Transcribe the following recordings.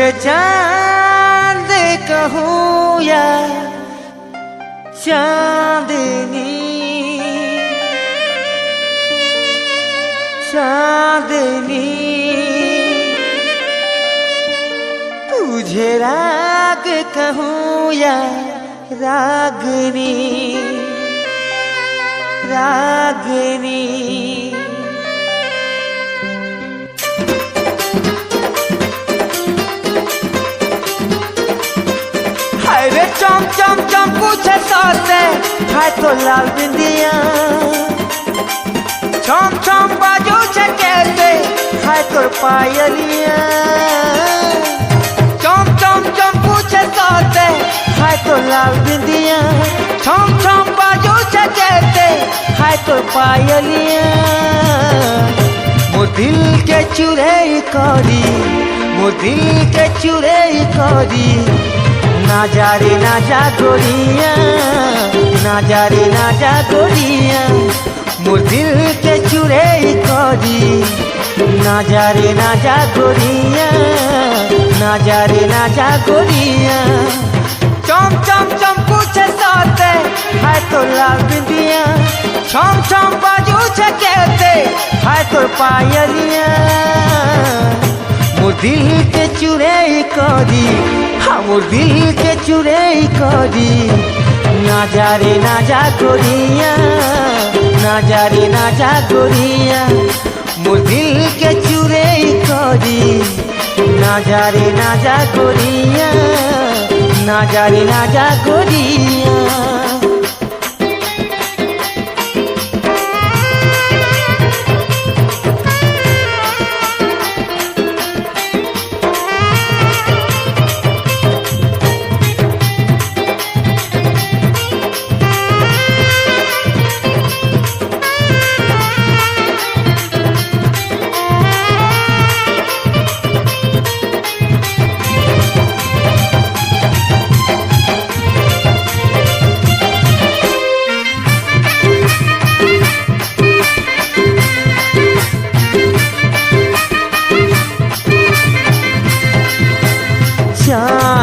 तुझे चांद कहूँ या चांदनी, चांदनी तुझे राग कहूँ या रागनी, रागनी। रे चम चम चम पूछे सोते है तो लाल बिंदिया, चम चम बाजू से कहते है तो पायलिया, चम चम चम पूछे सोते है तो लाल बिंदिया, चम चम बाजू से कहते है तो पायलिया। मो दिल के चुराई करी, मो दिल के चुराई करी, ना जा रे ना जा गोरिया, ना जा रे ना जा गोरिया। मोर दिल के चुराई करी, ना जा रे ना जा गोरिया, ना जा रे ना जा गोरिया। चम चम चम पूछे सोते है तो लाल बिंदिया, छम छम बाजू से कहते है तो पायलिया। मोर दिल के चुराई करी, मोर दिल के चुराई करी, ना जा रे ना जा गोरिया, ना जा रे ना जा गोरिया। मोर दिल के चुराई करी, ना जा रे ना जा गोरिया, ना जा रे ना जा गोरिया।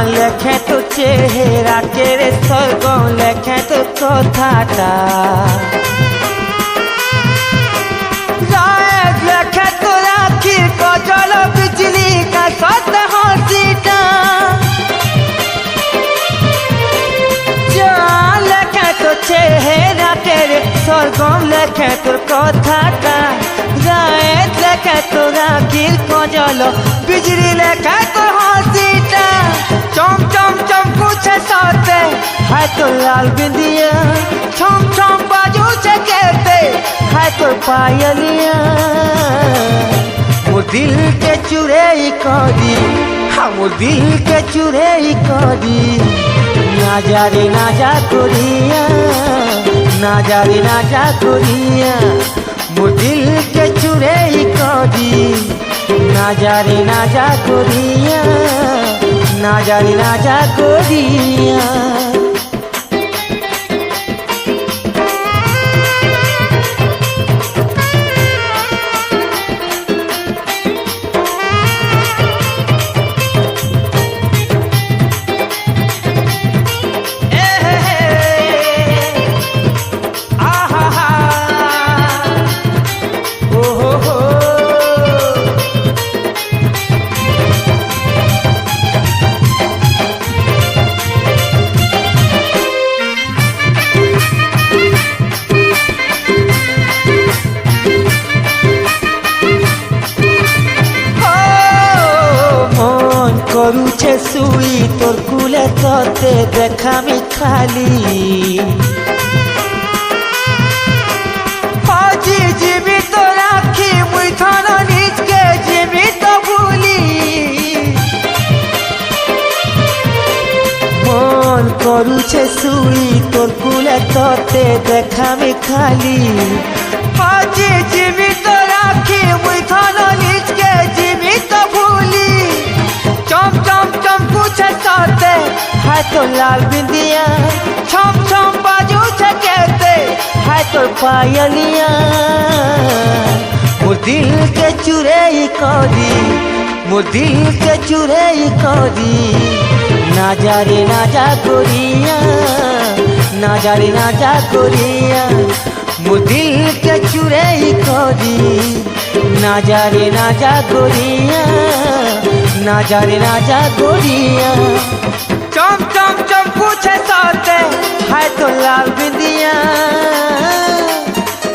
लेखे तो चेहरा के रे स्वर्ग लेखे तो कथाटा, लेखे तो राखी कजल बिजली का सत हसीटा। लेखे तो चेहरा के रे स्वर्ग लेखे तो कथाटा, लेखे तो राखी कजल बिजली लेखे तो हसीटा। चम चम चम पूछे सोते है तो लाल बिंदिया, छम छम बाजू से कहते है तो पायलिया। वो दिल के चुराई करी, वो दिल के चुराई करी, ना जा रे ना जा गोरिया, ना जा रे ना जा गोरिया। वो दिल के चुराई करी, ना जा रे ना जा गोरिया, ना जा रे ना जा गोरिया। करुछे सुई तोर कुले तोते देखामी खाली, আজি জীবিত রাখি মুই ধন নিজকে জীবিত ভুলি। মন করুছে সুই তোর কুলে ততে দেখামি খালি, আজি জীবিত রাখি মুই ধন নিজকে জীবিত ভুলি। চম চম চম पूछे सोते है तो लाल बिंदिया, छम छम बाजू से कहते है तो पायलिया। वो दिल के चुरे करी मोर दिल के चुरे करी ना जा रे ना जा गोरिया ना जा रे ना जा गोरिया मोर दिल के चुरे करी ना जा रे ना जा गोरिया ना जा रे ना जा गोरिया चम चम चम पूछे साथे है तो लाल बिंदिया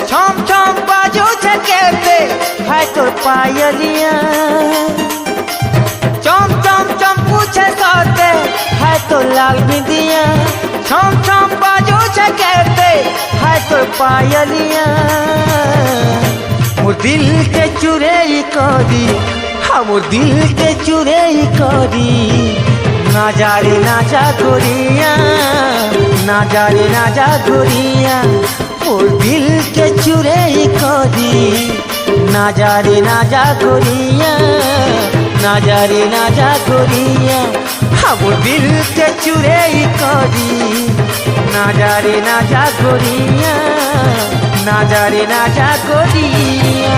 छम छम बाजू छकेते है तो पायलिया चम चम चम पूछे साथे है तो लाल बिंदिया छम छम बाजू छकेते है तो पायलिया मोर दिल के चुरे करी हाँ मोर दिल के चुरे करी ना जा रे ना जा गोरिया ना जा रे ना जा गोरिया मोर दिल के चुरे करी ना जा रे ना जा गोरिया ना जा रे ना जा गोरिया हाँ मोर दिल के चुरे करी ना जा रे ना जा गोरिया ना जा रे ना जा गोरिया।